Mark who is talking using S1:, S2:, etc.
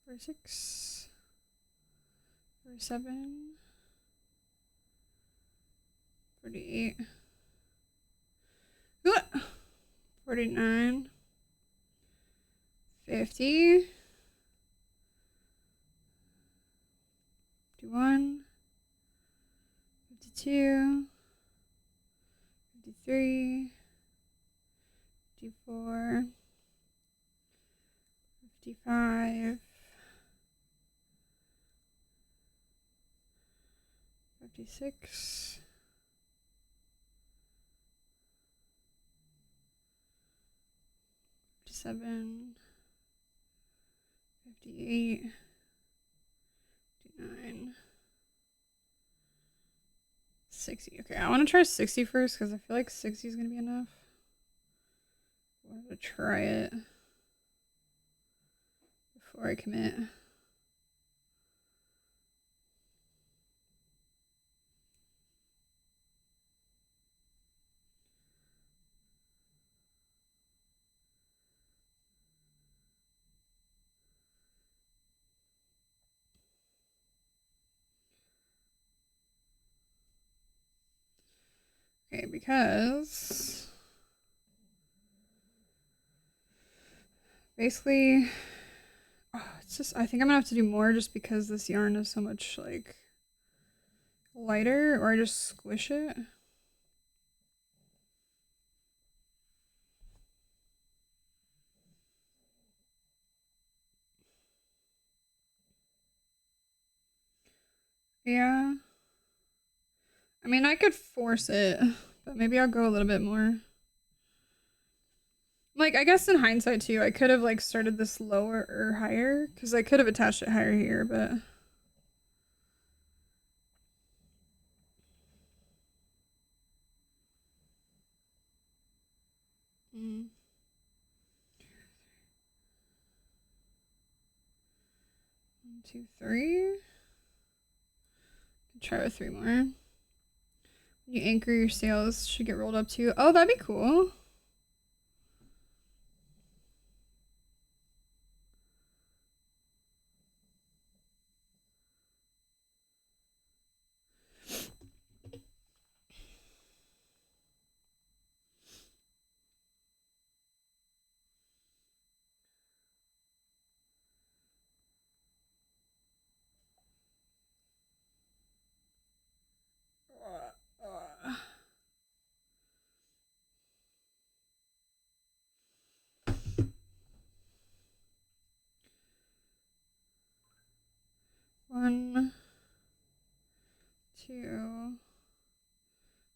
S1: 46, 47, 48, 49, 50, 51, 52, 53, 54, 55, 56, 57, 58, 59, 60. Okay, I want to try 60 first because I feel like 60 is going to be enough. I wanted to try it before I commit. Okay, because basically, it's just, I think I'm gonna have to do more just because this yarn is so much like lighter, or I just squish it. Yeah. I mean, I could force it, but maybe I'll go a little bit more. Like, I guess in hindsight too, I could have like started this lower or higher because I could have attached it higher here, but. Mm. 1, 2, 3. Try with 3 more. When you anchor, your sails should get rolled up too. Oh, that'd be cool. One, 2,